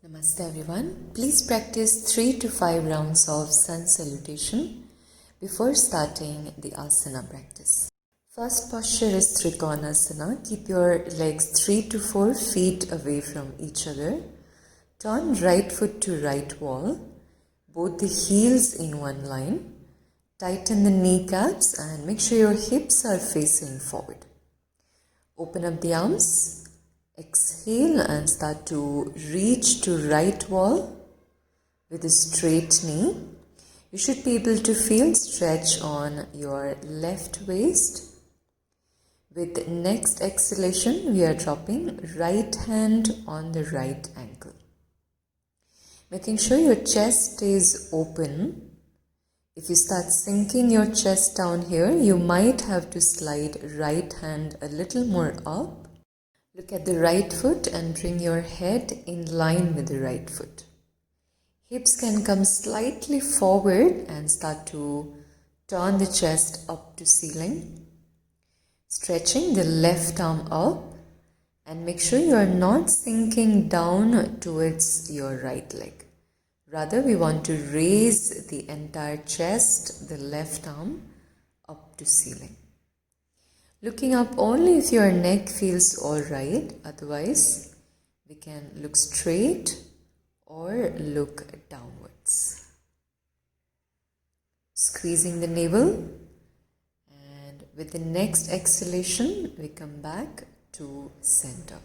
Namaste everyone. Please practice 3 to 5 rounds of sun salutation before starting the asana practice. First posture is Trikonasana. Keep your legs 3 to 4 feet away from each other. Turn right foot to right wall. Both the heels in one line. Tighten the kneecaps and make sure your hips are facing forward. Open up the arms. Exhale and start to reach to right wall with a straight knee. You should be able to feel stretch on your left waist. With the next exhalation, we are dropping right hand on the right ankle. Making sure your chest stays open. If you start sinking your chest down here, you might have to slide right hand a little more up. Look at the right foot and bring your head in line with the right foot. Hips can come slightly forward and start to turn the chest up to ceiling. Stretching the left arm up and make sure you are not sinking down towards your right leg. Rather, we want to raise the entire chest, the left arm, up to ceiling. Looking up only if your neck feels alright, otherwise we can look straight or look downwards. Squeezing the navel, and with the next exhalation we come back to center.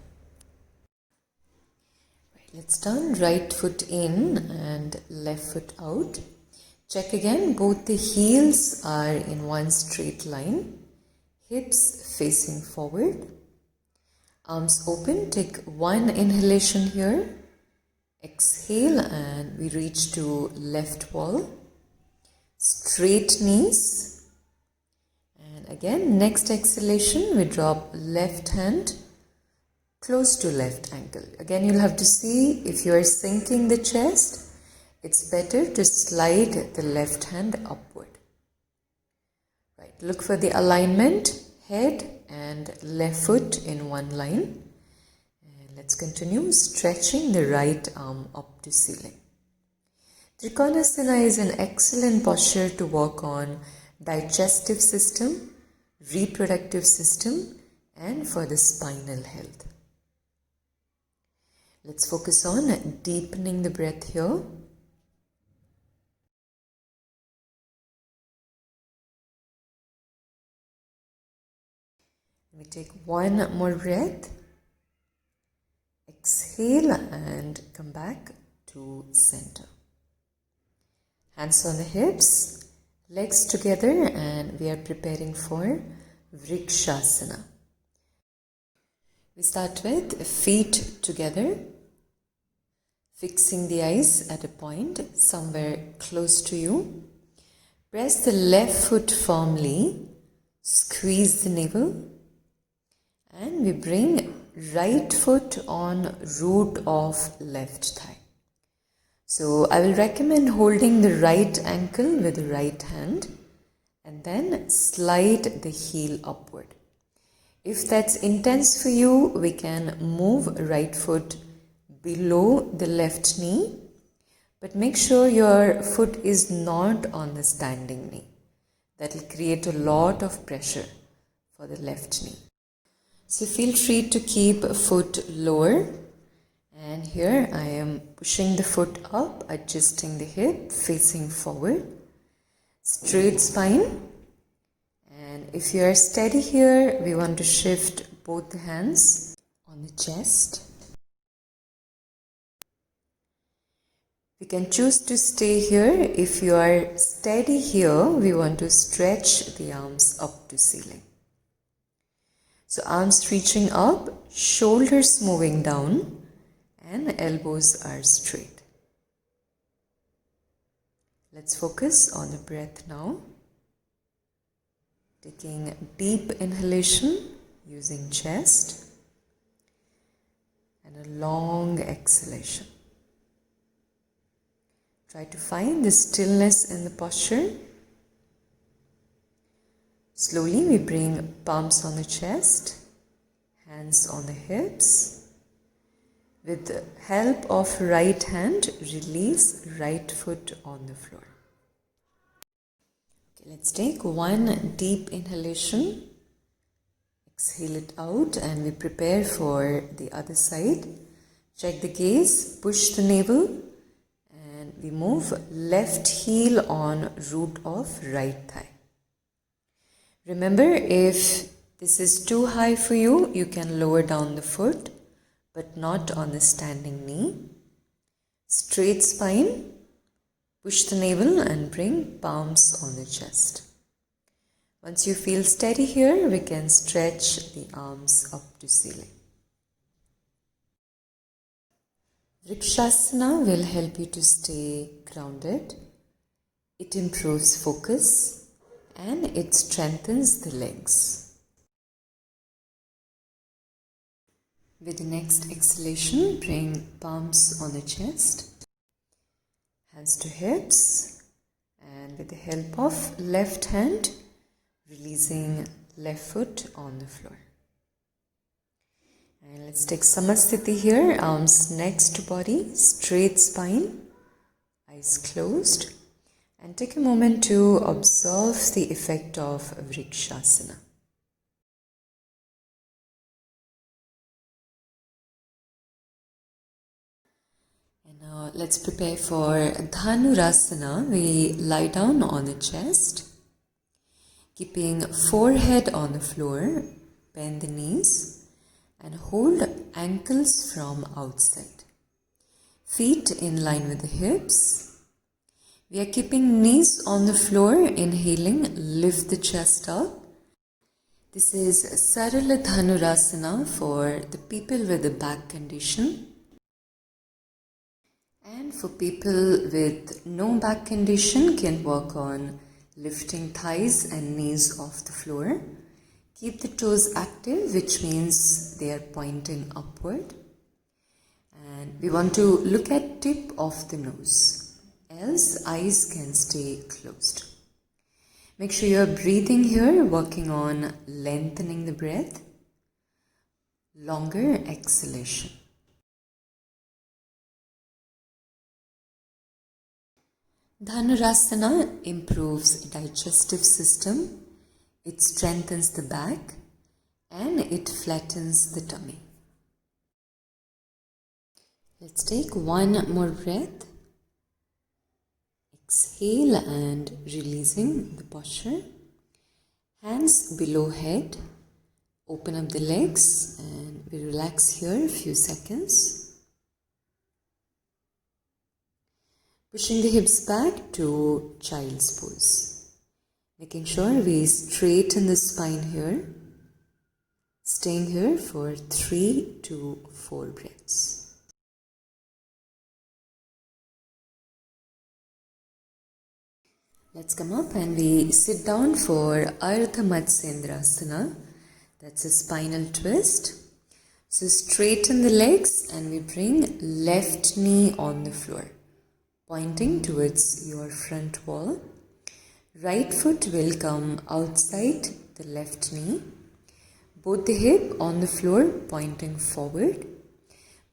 Right, let's turn right foot in and left foot out. Check again, both the heels are in one straight line. Hips facing forward, arms open, take one inhalation here, exhale and we reach to left wall, straight knees, and again next exhalation we drop left hand close to left ankle. Again you'll have to see if you are sinking the chest, it's better to slide the left hand upward. Right, look for the alignment, head and left foot in one line. And let's continue stretching the right arm up to ceiling. Trikonasana is an excellent posture to work on digestive system, reproductive system and for the spinal health. Let's focus on deepening the breath here. We take one more breath, exhale and come back to center. Hands on the hips, legs together and we are preparing for Vrikshasana. We start with feet together, fixing the eyes at a point somewhere close to you. Press the left foot firmly, squeeze the navel. And we bring right foot on root of left thigh. So I will recommend holding the right ankle with the right hand and then slide the heel upward. If that's intense for you, we can move right foot below the left knee, but make sure your foot is not on the standing knee. That will create a lot of pressure for the left knee. So feel free to keep a foot lower, and here I am pushing the foot up, adjusting the hip, facing forward, straight spine, and if you are steady here, we want to shift both the hands on the chest. We can choose to stay here. If you are steady here, we want to stretch the arms up to ceiling. So arms reaching up, shoulders moving down and elbows are straight. Let's focus on the breath now. Taking a deep inhalation using chest and a long exhalation. Try to find the stillness in the posture. Slowly we bring palms on the chest, hands on the hips. With the help of right hand, release right foot on the floor. Okay, let's take one deep inhalation. Exhale it out and we prepare for the other side. Check the gaze, push the navel and we move left heel on root of right thigh. Remember, if this is too high for you, you can lower down the foot but not on the standing knee. Straight spine, push the navel and bring palms on the chest. Once you feel steady here, we can stretch the arms up to ceiling. Vrikshasana will help you to stay grounded. It improves focus and it strengthens the legs. With the next exhalation, bring palms on the chest, hands to hips, and with the help of left hand, releasing left foot on the floor. And let's take Samasthiti here, arms next to body, straight spine, eyes closed, and take a moment to observe the effect of Vrikshasana. And now let's prepare for Dhanurasana. We lie down on the chest, keeping forehead on the floor, bend the knees and hold ankles from outside. Feet in line with the hips. We are keeping knees on the floor, inhaling, lift the chest up. This is Sarala Dhanurasana for the people with the back condition. And for people with no back condition, can work on lifting thighs and knees off the floor. Keep the toes active, which means they are pointing upward. And we want to look at tip of the nose, else eyes can stay closed. Make sure you are breathing here, working on lengthening the breath. Longer exhalation. Dhanurasana improves digestive system, it strengthens the back and it flattens the tummy. Let's take one more breath. Exhale and releasing the posture. Hands below head. Open up the legs and we relax here a few seconds. Pushing the hips back to child's pose. Making sure we straighten the spine here. Staying here for 3 to 4 breaths. Let's come up and we sit down for Ardha Matsyendrasana. That's a spinal twist. So straighten the legs and we bring left knee on the floor, pointing towards your front wall. Right foot will come outside the left knee. Both the hip on the floor pointing forward.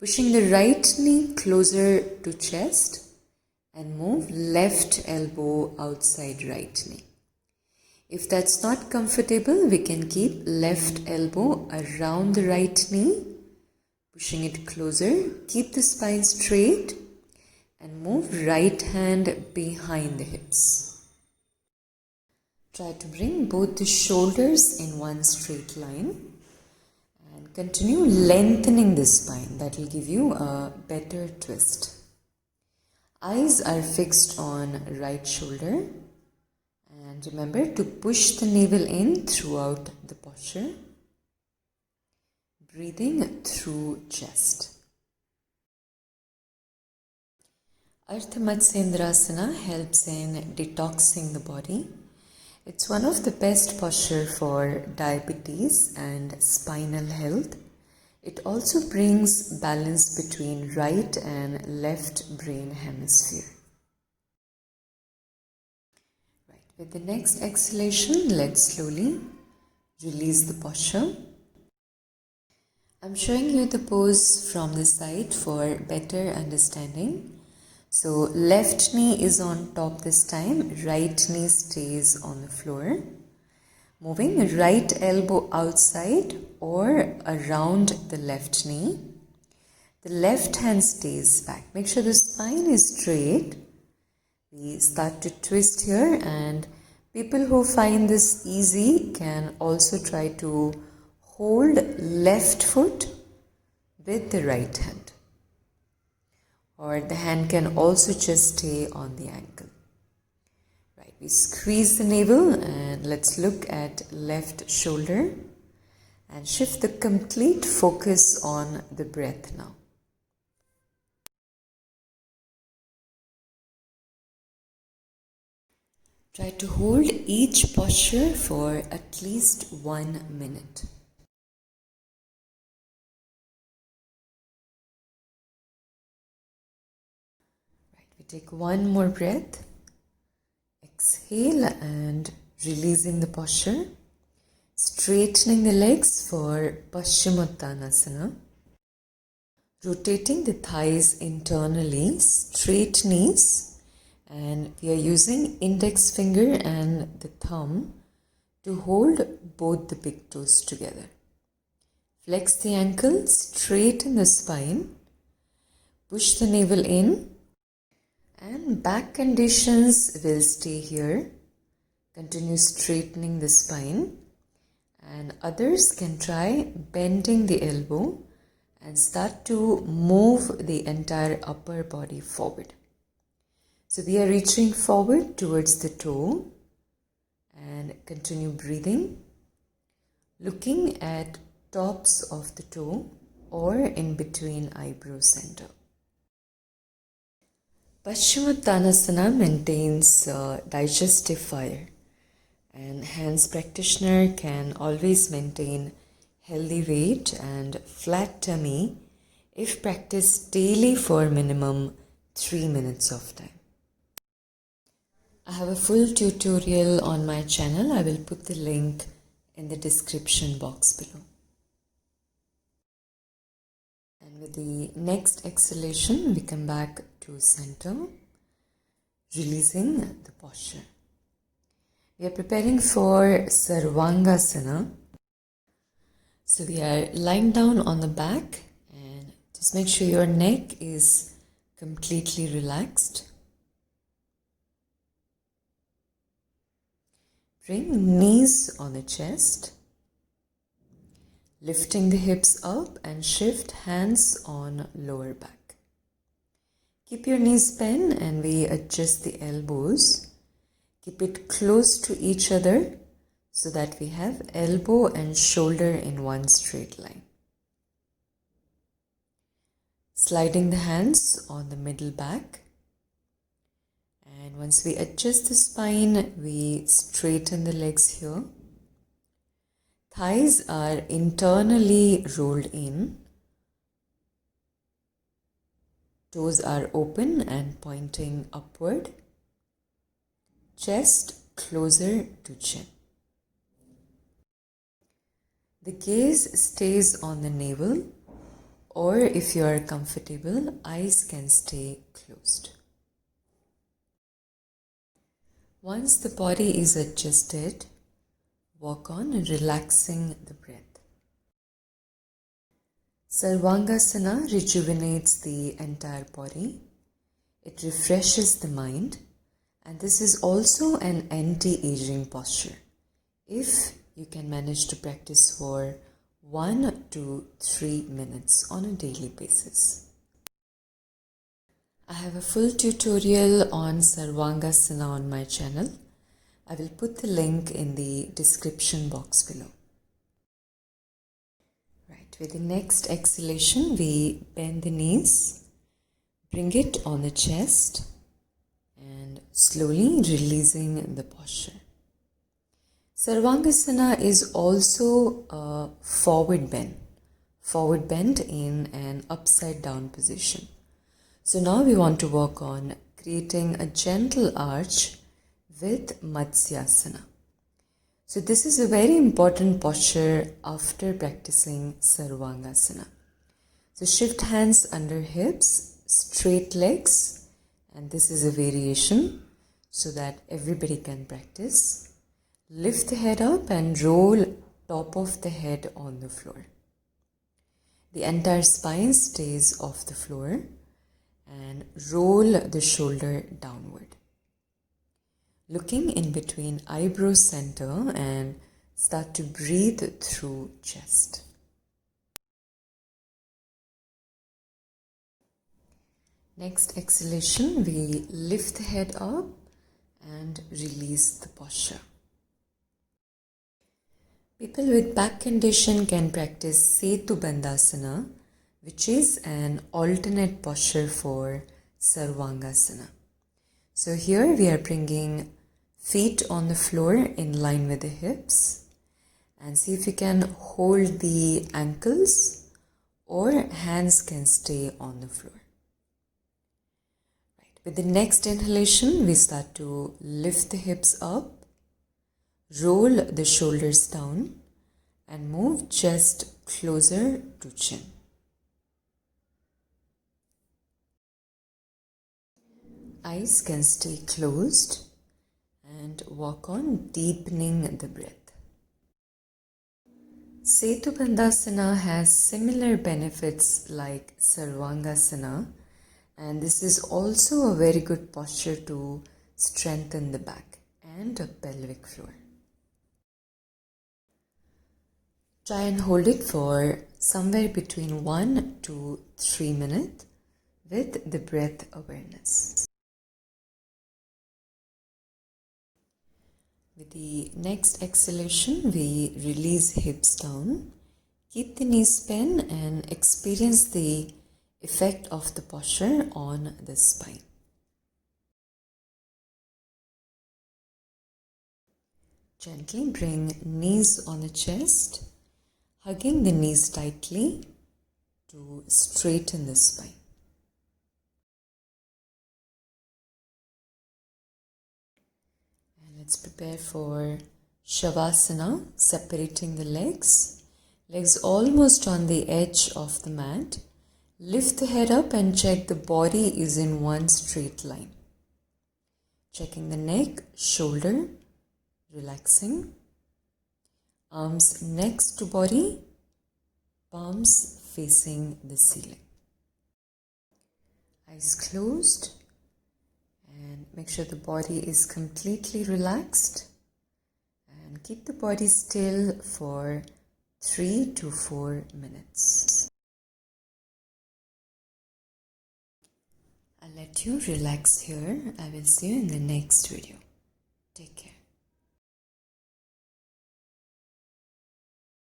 Pushing the right knee closer to chest and move left elbow outside right knee. If that's not comfortable, we can keep left elbow around the right knee. Pushing it closer. Keep the spine straight. And move right hand behind the hips. Try to bring both the shoulders in one straight line. And continue lengthening the spine. That will give you a better twist. Eyes are fixed on right shoulder. And remember to push the navel in throughout the posture. Breathing through chest. Ardha Matsyendrasana helps in detoxing the body. It's one of the best posture for diabetes and spinal health. It also brings balance between right and left brain hemisphere. Right. With the next exhalation, let's slowly release the posture. I'm showing you the pose from the side for better understanding. So left knee is on top this time, right knee stays on the floor. Moving right elbow outside or around the left knee. The left hand stays back. Make sure the spine is straight. We start to twist here, and people who find this easy can also try to hold left foot with the right hand, or the hand can also just stay on the ankle. Right, we squeeze the navel and let's look at left shoulder and shift the complete focus on the breath now. Try to hold each posture for at least 1 minute. Right, we take one more breath. Exhale and releasing the posture. Straightening the legs for Paschimottanasana. Rotating the thighs internally, straight knees. And we are using index finger and the thumb to hold both the big toes together. Flex the ankle, straighten the spine, push the navel in, and back conditions will stay here. Continue straightening the spine, and others can try bending the elbow and start to move the entire upper body forward. So we are reaching forward towards the toe and continue breathing, looking at tops of the toe or in between eyebrow center. Paschimottanasana maintains digestive fire, and hence practitioner can always maintain healthy weight and flat tummy if practiced daily for minimum 3 minutes of time. I have a full tutorial on my channel. I will put the link in the description box below. And with the next exhalation, we come back to center, releasing the posture. We are preparing for Sarvangasana. So we are lying down on the back, and just make sure your neck is completely relaxed. Bring knees on the chest, lifting the hips up and shift hands on lower back. Keep your knees bent and we adjust the elbows. Keep it close to each other so that we have elbow and shoulder in one straight line. Sliding the hands on the middle back. And once we adjust the spine, we straighten the legs here. Thighs are internally rolled in. Toes are open and pointing upward. Chest closer to chin. The gaze stays on the navel, or if you are comfortable, eyes can stay closed. Once the body is adjusted, work on relaxing the breath. Sarvangasana rejuvenates the entire body. It refreshes the mind, and this is also an anti-aging posture. If you can manage to practice for 1 to 3 minutes on a daily basis. I have a full tutorial on Sarvangasana on my channel. I will put the link in the description box below. Right, with the next exhalation, we bend the knees, bring it on the chest, and slowly releasing the posture. Sarvangasana is also a forward bend in an upside down position. So now we want to work on creating a gentle arch with Matsyasana. So this is a very important posture after practicing Sarvangasana. So shift hands under hips, straight legs, and this is a variation so that everybody can practice. Lift the head up and roll top of the head on the floor. The entire spine stays off the floor and roll the shoulder downward. Looking in between eyebrow center and start to breathe through chest. Next exhalation, we lift the head up and release the posture. People with back condition can practice Setubandhasana, which is an alternate posture for Sarvangasana. So here we are bringing feet on the floor in line with the hips and see if you can hold the ankles or hands can stay on the floor. Right. With the next inhalation, we start to lift the hips up, roll the shoulders down and move chest closer to chin. Eyes can stay closed and walk on deepening the breath. Setubandhasana has similar benefits like Sarvangasana, and this is also a very good posture to strengthen the back and the pelvic floor. Try and hold it for somewhere between 1 to 3 minutes with the breath awareness. With the next exhalation, we release hips down, keep the knees bent and experience the effect of the posture on the spine. Gently bring knees on the chest, hugging the knees tightly to straighten the spine. Let's prepare for Shavasana, separating the legs. Legs almost on the edge of the mat. Lift the head up and check the body is in one straight line. Checking the neck, shoulder, relaxing. Arms next to body, palms facing the ceiling. Eyes closed. And make sure the body is completely relaxed and keep the body still for 3 to 4 minutes. I'll let you relax here. I will see you in the next video. Take care.